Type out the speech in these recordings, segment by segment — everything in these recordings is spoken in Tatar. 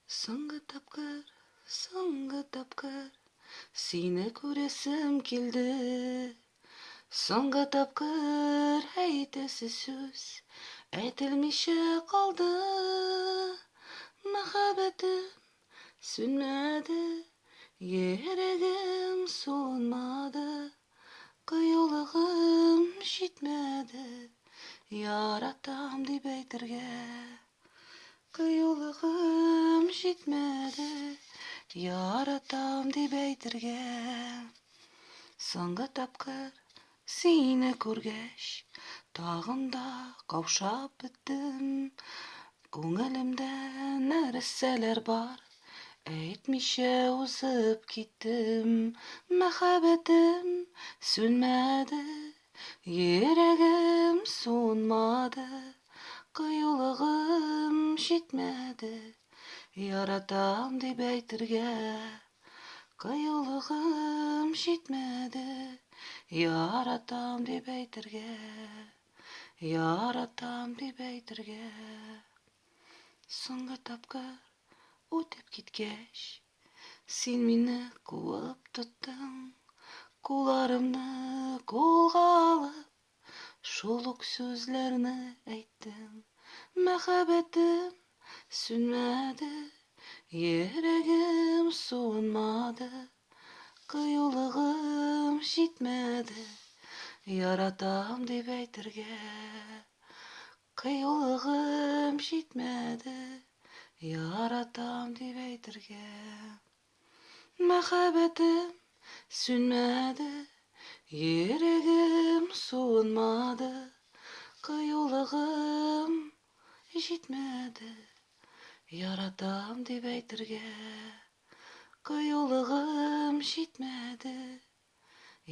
Соңғы тапкыр сине күресем килде. Соңғы тапкыр әйтәсе сүз әйтелмичә калды. Мәхәббәтем сүнмәде, йөрәгем суынмады, кыюлыгым җитмәде, яратам дип әйтергә. Кыюлыгым җитмәде, яратам дип әйтергә. Соңгы тапкыр сине күргәч, тагын да каушап беттем. Күңелемдә нәрсәләр бар, әйтмичә узып киттем. Мәхәббәтем сүнмәде, йөрәгем суынмады, кыюлыгым җитмәде, яратам дип әйтергә. Кыюлыгым җитмәде, яратам дип әйтергә. Яратам дип әйтергә. Соңгы тапкыр үтеп киткәч, син мине куып тоттың. Кулларымны кулга алып, шул ук сүзләрне әйттең. Мәхәббәтем сүнмәде, йөрәгем суынмады, кыюлыгым җитмәде, яратам дип әйтергә. Кыюлыгым җитмәде, яратам дип әйтергә. Мәхәббәтем сүнмәде, йөрәгем суынмады, кыюлыгым җитмәде, яратам дип әйтергә. Кыюлыгым җитмәде,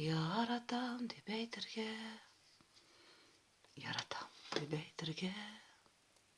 яратам дип әйтергә. Яратам дип әйтергә.